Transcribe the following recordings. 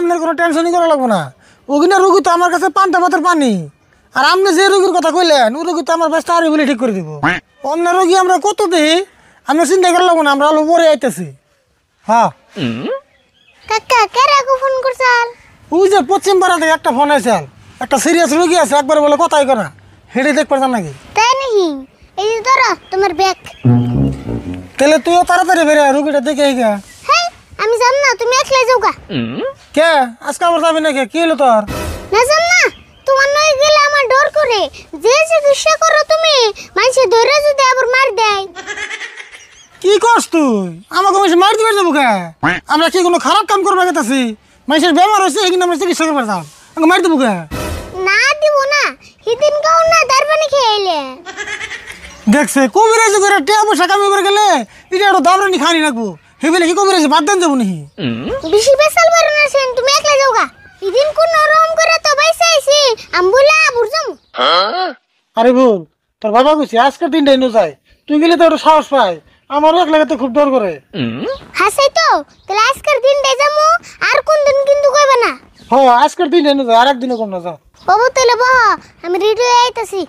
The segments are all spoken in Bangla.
আপনার কোনো টেনশনই করা লাগবে না। ওখানে রুগী তো আমার কাছে পান্তা ভাতের পানি। আর আপনি যে রুগীর কথা কইলেন ও রুগী তো আমার ব্যস্ত আরই বলে ঠিক করে দিব। অন্য রুগী আমরা কত দিই আমরা চিন্তা করা লাগবো না, আমরা আলো পরে আইতেছি। হ্যাঁ কাকা কেরাকো ফোন করছাল? ওই যে পশ্চিম পাড়া থেকে একটা ফোন আছে, একটা সিরিয়াস রুগী আছে, একবারে বলে কথাই করা হেঁটে দেখ পারতাম নাকি? তাই নাকি? এই যে ধরো তোমার ব্যাগ। তাহলে তুইও তাড়াতাড়ি বেরে রুগীটা দেখে গা। হ্যাঁ আমি জান না, তুমি একলাই যাও গা। কে আজকে আবার যাবি নাকি? কি হলো তোর? না জান না, তোমার নয় গেলে আমার ডর করে। যে চিকিৎসা করো তুমি, মানুষে ধরে যদি আবার মার দেয়। কি করছ তুই? আমাকে মানুষ মার দিবে যাবো কে? আমরা কি কোনো খারাপ কাম করবো গেছি? মানুষের বেমার হয়েছে এখানে আমরা চিকিৎসা করবো যাম, আমাকে মার দেবো কে? না দিব না, সেদিন কাউ না তার পানি খেয়ে এলে। দেখছে কবিরাজি করে টিয়া পয়সা কামি করে গেলে এটা একটু দাবরানি খানি রাখবো, হেবেলে কি কবিরাজি বাদ দেন যাবো নাকি? বেশি বেসাল বারো না সেন, তুমি একলাই যাও গা। সেদিন কোন নরম করে তো বাইসে আইছি আমবুলা বুঝম। আরে বল তোর বাবা কইছি আজকের দিনটাই নো যায়, তুই গেলে তো একটু সাহস পাই, আমারও এক লাগাতে খুব ডর করে। হাসাই তো তাহলে আজকের দিনটাই যামু, আর কোন দিন কিন্তু কইবে না। হ আজকের দিনটাই নো যায়, আর একদিনও কম না যা। বাবু তাহলে বহ, আমি রেডি হয়ে আইতাছি।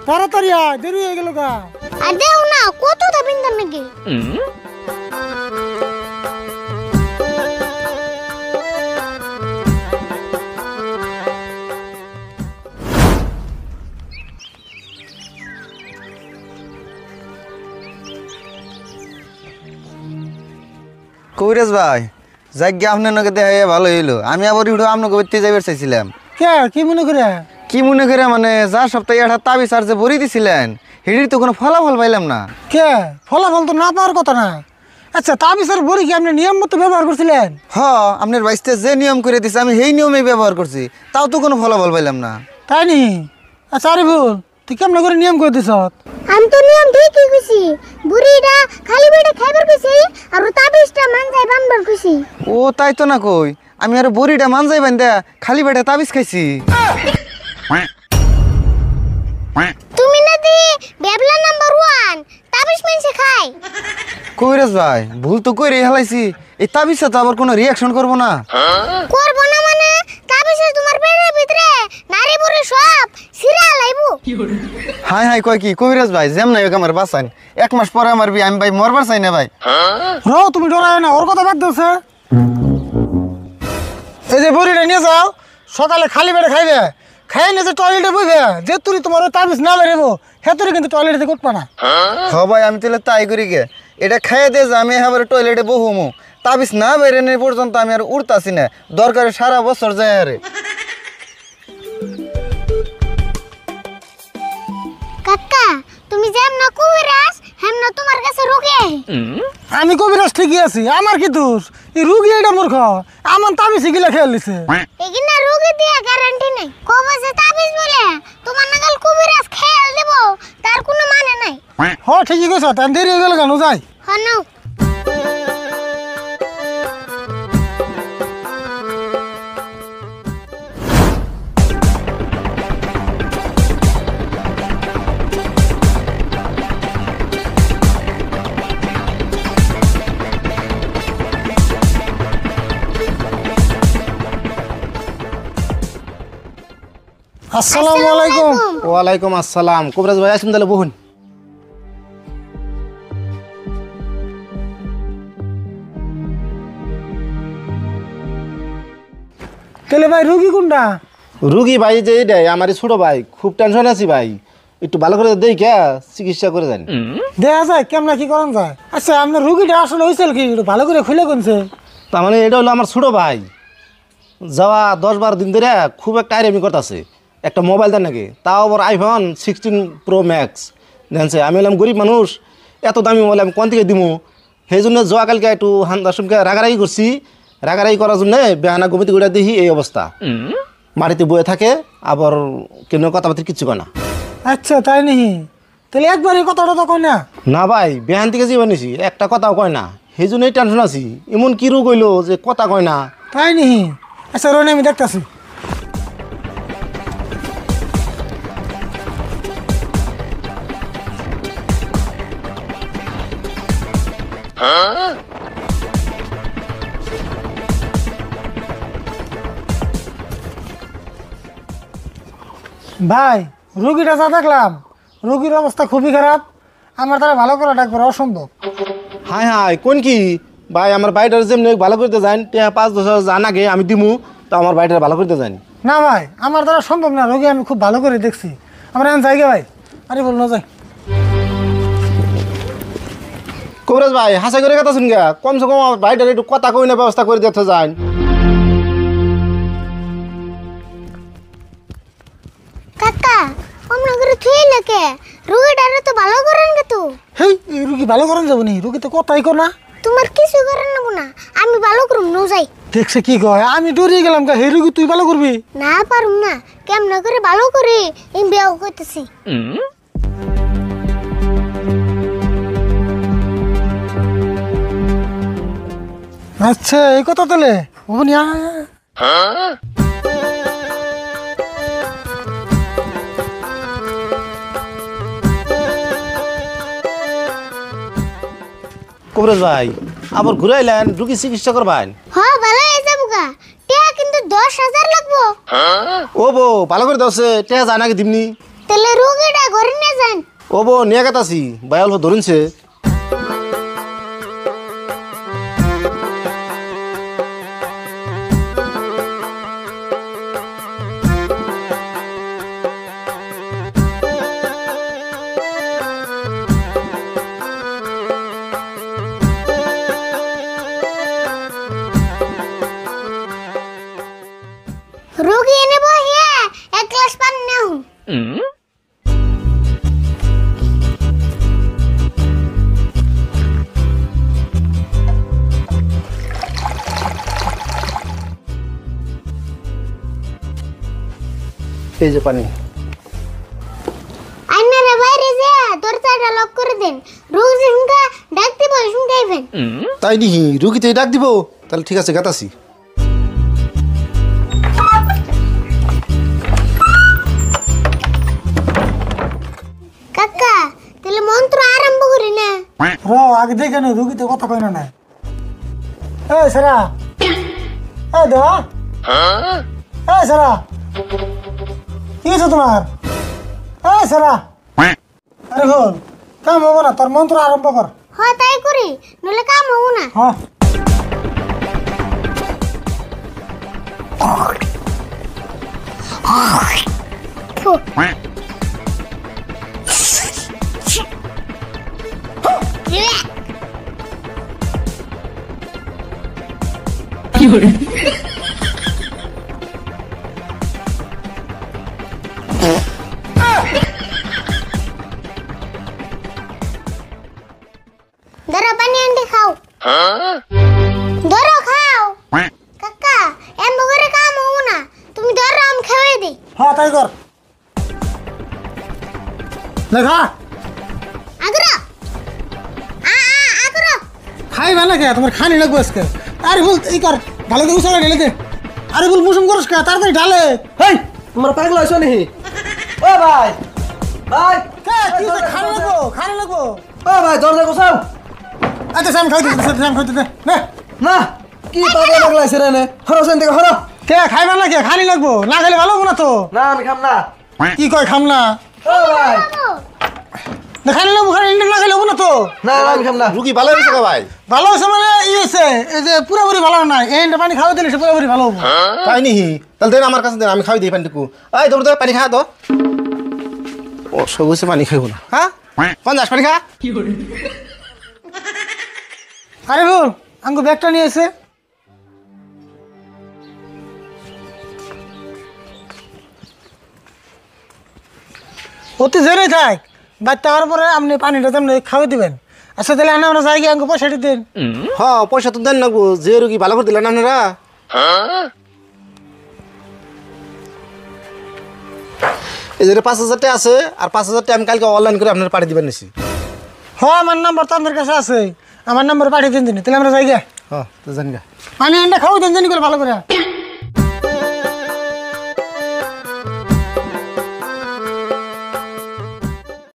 তাড়াতাড়ি আয়, দেরি হয়ে গেল গা। আর দেও না কত দাবিন দাম নাকি? কবিরাজ ভাই যাই গিয়ে আপনার নকে দেখা ভালো হইলো। আমি আবার উঠে আপনাকে করতে যাইবার চাইছিলাম। কে কি মনে করে? কি মনে করে মানে যার সপ্তাহে একটা তাবিজ আর যে বড়ি দিছিলেন হেডির তো কোনো ফলাফল পাইলাম না। কে ফলাফল তো না পাওয়ার কথা না। আচ্ছা তাবিজের বড়ি কি আপনি নিয়ম মতো ব্যবহার করছিলেন? হ আপনার বাইসতে যে নিয়ম করে দিছে আমি সেই নিয়মেই ব্যবহার করছি, তাও তো কোনো ফলাফল পাইলাম না। তাই নি? আচ্ছা আরে ভুল তুই কেমন করে নিয়ম করে দিছ? আমি তো নিয়ম ঠিকই কইছি, বুড়িটা খালি পেটে খাইবার কইছি আর তাবিজটা মানজাই বানবার কইছি। ও তাই তো না কই, আমি আর বড়িটা মান যাইবেন দে খালি পেটে তাবিজ খাইছি। তুমি না দি বেবলা নাম্বার 1 তাবিজ মেনছে খাই। কবিরাজ ভাই ভুল তো কইরে হেলাইছি, এই তাবিজটা তো আবার কোনো রিয়াকশন করবো না? করব না মানে তাবিজে তোমার পেটের ভিতরে নারী বুড়ি সব সিরা লাইবো। হাই হাই কয় কি কবিরাজ ভাই যেম নাই আমার বাঁচান, 1 মাস পরে আমার বিয়ে, আমি ভাই মরবার চাই না ভাই। তুমি ডরায় না, ওর কথা বাদ দিছে। এই যে বড়িটা নিয়ে যাও, সকালে খালি পেটে খাইবে, খাই নিয়ে যে টয়লেটে বইবে, যে তুই তোমার তাবিজ না বেরোবো হেতুরি কিন্তু টয়লেটে উঠবা না। হ ভাই আমি তাহলে তাই করি গে, এটা খাইয়ে দিয়ে যে আমি এবার টয়লেটে বহুমু, তাবিজ না বেরোনো পর্যন্ত আমি আর উঠতাছি না, দরকারে সারা বছর যায় আরে। কাকা তুমি যেম না কবিরাজ হেম না তোমার কাছে রোগে। আমি কবিরাজ ঠিকই আছি, আমার কি দোষ? এই রুগী এটা মূর্খ, আমার তাবিজ গিলা খেয়াল দিছে। এগিনা রোগে দিয়া গ্যারান্টি নেই, কবে যে তাবিজ বলে তোমার নাগাল কবিরাজ খেয়াল দেব তার কোনো মানে নাই। হ ঠিকই কইছ, তাই দেরি হয়ে গেল কেন যাই। হ্যাঁ নাও। আসসালামু আলাইকুম। ওয়ালাইকুম আসসালাম। কবিরাজ ভাই আসুন তাহলে বহুন। তাহলে ভাই রুগী কোনটা? রুগী ভাই যে এইটাই আমার ছোট ভাই, খুব টেনশন আছি ভাই, একটু ভালো করে দেই কে চিকিৎসা করে যান। দেখা যায় কেমন কি করেন যায়। আচ্ছা আপনার রুগীটা আসলে হয়েছিল কি, একটু ভালো করে খুলে কোনছে? তার মানে এটা হলো আমার ছোট ভাই, যাওয়া 10-12 দিন ধরে খুব একটা আইরামি করতেছে, একটা মোবাইল দেন নাকি, তাও আবার iPhone 16 Pro Max জানছে। আমি হলাম গরিব মানুষ, এত দামি মোবাইল আমি কোন থেকে দিব? সেই জন্য কালকে একটু হান্দাসুমকে রাগারাগি করছি, রাগারাগি করার জন্য বেহানা গমিতে গুড়া দেখি এই অবস্থা, মাটিতে বয়ে থাকে, আবার কেন কথাবার্তা কিচ্ছু কয় না। আচ্ছা তাই নাকি? তাহলে একবারই কথাটা তো কয় না? না ভাই বেহান থেকে জীবন নিছি, একটা কথাও কয় না, সেই জন্যই টেনশন আছি। এমন কি রোগ হইলো যে কথা কয় না? তাই নাকি? আচ্ছা রনি আমি দেখতেছি। ভাই রুগীটা যা দেখলাম, রুগীর অবস্থা খুবই খারাপ, আমার তারা ভালো করা ডাকবার অসম্ভব। হাই হাই কোন কি ভাই, আমার বাড়িটার যেমনি ভালো করতে যান, 5-10 জান আগে আমি দিমু, তো আমার বাড়িটা ভালো করতে যান। না ভাই আমার দ্বারা সম্ভব না, রোগী আমি খুব ভালো করে দেখছি, আমরা এখন যাই গে ভাই। আরে বল না যাই। কবিরাজ ভাই হাসা করে কথা শুন গা, কমসে কম আমার বাড়িটার একটু কথা কই না ব্যবস্থা করে দিতে যান। কাকা অমন করে থুই লাগে রুগীটারে তো ভালো করেন গে তো। হেই এই রুগী ভালো করেন যাবো নি, রুগী তো কথাই কর না। তোমার কিছু করেন নেব না, আমি ভালো করুম ন যাই। দেখছে কি কয়, আমি ডরিয়ে গেলাম কা, হে রুগী তুই ভালো করবি? না পারুম না, কেমন করে ভালো করে আমি বিয়াও করতেছি। আচ্ছা এই কথা তাহলে ওনি। কবিরাজ ভাই আবার ঘুরে আইলেন, রুগী চিকিৎসা করবেন? হ্যাঁ ভালো হয়ে যাবো গা, টিয়া কিন্তু 10,000 লাগবো। ও বো ভালো করে দছে টেহা যায় নাকি দিমনি? তাহলে রুগীটা ঘরে নিয়ে যান। ও বো নিয়ে গেতাছি, ভাই অল্প ধরুনছে। রুগী এনে বহিয়ে 1 গ্লাস পানি নাও। এই যে পানি। আইনারে বাইরে যা দরজাটা লক করে দেন, রুগী শুনকা ডাক দিব শুনকাইবেন। তাই নিহি রুগীতে ডাক দিব, তাহলে ঠিক আছে গেতাছি। কাকা তাহলে মন্ত্র আরম্ভ করি না। র আগে দেখে নে রুগীতে কথা কয় না। এই সারা, এই দেওয়া, এই সারা কি হয়েছে তোমার? এই সারা, আরে হল কাম হবো না, তোর মন্ত্র আরম্ভ কর। হয় তাই করি, নলে কাম হবো না। হ্যাঁ ফু। ধরো পানি আনতে খাও। ধরো খাও। কাকা এম করে কাম হবো না, তুমি ধরো আম খাওয়াই দিই। হ্যাঁ তাই কর। লেখা আগরা আগরা খাই ভালো কে, তোমার খানি লাগবে আজকে। আরে বল এই কর, ঢালে দে, উসালে ঢেলে দে। আরে বল মুসুম করস কে, তাড়াতাড়ি ঢালে। হেই তোমরা পাগল হইছো নি? ও ভাই ভাই কে কি হইছে? খানি লাগবো, খানি লাগবো। ও ভাই দরজা গোছাও। আচ্ছা সাম খাইতে দে, সাম খাইতে দে নে। না কি পাগল লাগলাইছে রে নে, হরো সেন থেকে হরো। কে খাই ভালো কে, খানি লাগবো, না খাইলে ভালো হবো না তো। না আমি খাম না। কি কয় খাম না? ও ভাই না খাইলে লাগবো, খাইলে না খাইলে হবো না তো। না আমি খাম না। রুগী ভালো হয়েছে গো ভাই? ভালো হয়েছে মানে ই হয়েছে, এই যে পুরোপুরি ভালো না, এই পানি খাওয়া দিলে সে পুরোপুরি ভালো হবো। তাই নিহি, তাহলে দেন আমার কাছে দেন, আমি খাওয়াই দিই পানিটুকু। এই তোর তো পানি খা তো। ও সবুজে পানি খাইব না, হ্যাঁ 50 পানি খা। আরে বল আঙ্গু ব্যাগটা নিয়ে এসে। অতি জোরে থাক, বাচ্চা হওয়ার পরে আপনি পানিটা তেমনি খাওয়াই দিবেন। আচ্ছা তাহলে আমরা যাই গিয়ে আঙ্গু পয়সাটি দিন। হ্যাঁ পয়সা তো দেন লাগবো, যে রুগী ভালো করে দিলেন আপনারা। এই যে 5,000 টাকা আছে, আর 5,000 টাকা আমি কালকে অনলাইন করে আপনারা পাঠিয়ে দিবেন নিছি। হ্যাঁ আমার নাম্বার তো আপনার কাছে আছে, আমার নাম্বার পাঠিয়ে দিন। তাহলে আমরা যাই গিয়ে হ্যাঁ তো জানি গা। পানি আনটা খাওয়াই দেন জানি করে ভালো করে।